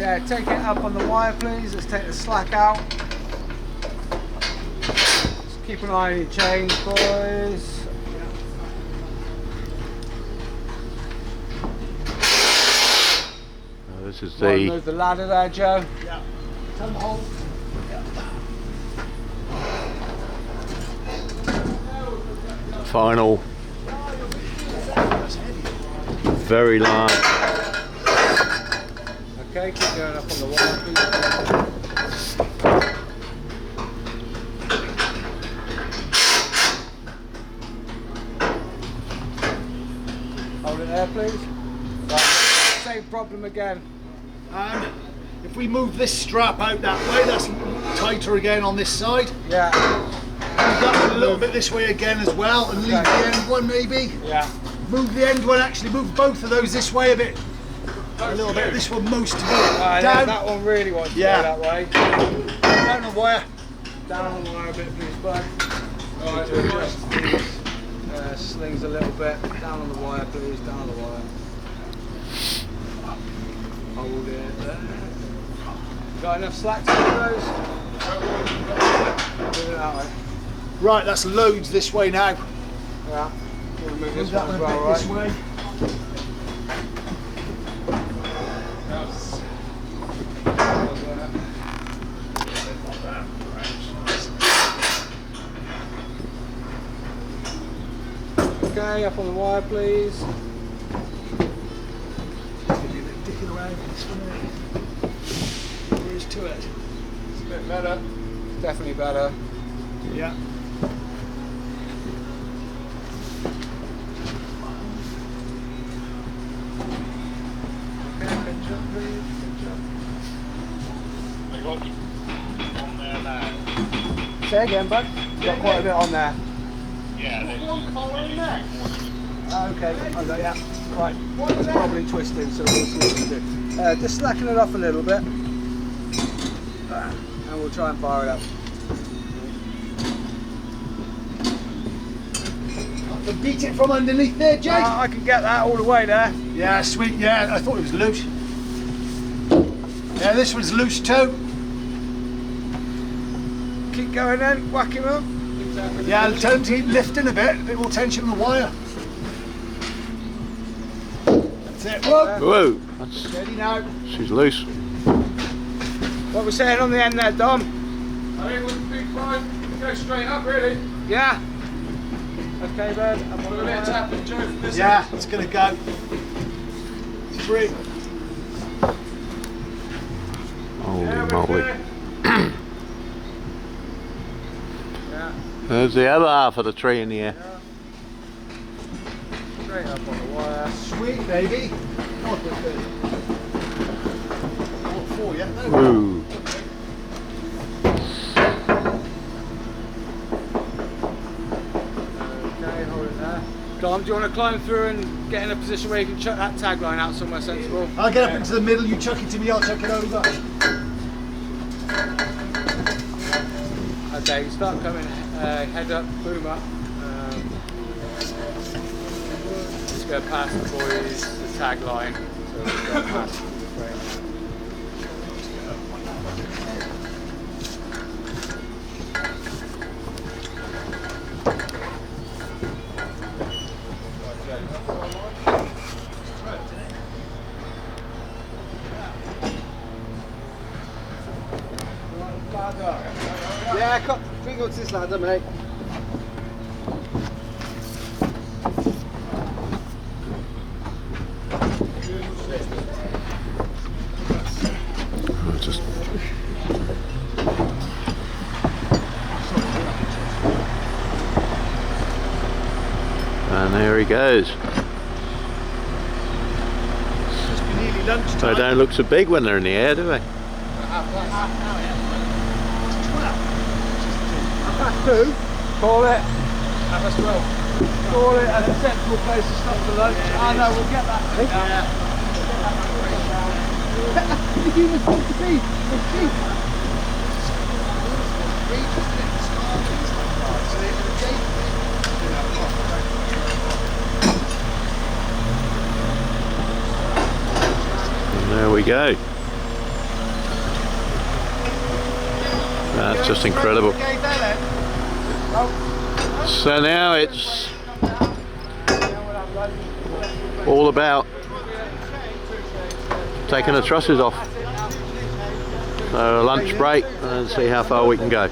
Yeah, take it up on the wire, please. Let's take the slack out. Just keep an eye on your chains, boys. This is Move the ladder there, Joe. Yeah. Turn the hole. the final. Very large. Okay, keep going up on the wire, please. Hold it there, please. Right. Same problem again. And if we move this strap out that way, that's tighter again on this side. Yeah. Move that one a little bit this way again as well, and leave the end one maybe. Yeah. Move the end one, actually move both of those this way a bit. A little bit, this one most of it. Down. That one really wants to go that way. Down the wire. Down on the wire a bit, please, bud. Alright, we'll adjust these slings a little bit. Down on the wire, please. Down on the wire. Hold it there. Got enough slack to do those? Do it that way. Right, that's loads this way now. Yeah. We'll move this That one as one well, a bit right? this way. Okay, up on the wire, please. Maybe a bit dicking around this one. There is to it. It's a bit better. Definitely better. Yeah. Okay, pinch up, please. Pinch up. I got on there now. Say again, bud. Got quite a bit on there. Yeah, there's one collar in there. Okay, I got yeah. Right, it's probably twisting, so we'll see what we can do. Just slacken it off a little bit, and we'll try and fire it up. I can beat it from underneath there, Jake. I can get that all the way there. Yeah, sweet. Yeah, I thought it was loose. Yeah, this one's loose too. Keep going then, whack him up. Yeah, keep lifting a bit more tension on the wire. That's it. Whoa. Whoa, that's, Steady now. she's loose. What we're saying on the end there, Dom? I think it would be fine. Go straight up, really. Yeah. Okay, bud. Up on the We'll let it wire. tap and Joe from this Yeah, end. it's gonna go. 3. Holy moly. Yeah. There's the other half of the tree in the air. Straight up on the wire. Sweet, baby. Oh, good. What for, yeah? No. Woo. Okay, hold it there. Dom, do you want to climb through and get in a position where you can chuck that tagline out somewhere sensible? I'll get up into the middle, you chuck it to me, I'll chuck it over. Okay, you start coming head up, boom up. Just go past the boys, the tagline. So we'll go past the frame. Yeah, come, we can go to this ladder, mate. Just and there he goes. Must be nearly They lunchtime. don't look so big when they're in the air, do they? Past 2, call it. Past 12. Call it as a sensible place to stop for lunch. Ah no, we'll get that. You just want to be. And there we go. That's just incredible. So now it's all about taking the trusses off. So a lunch break and see how far we can go.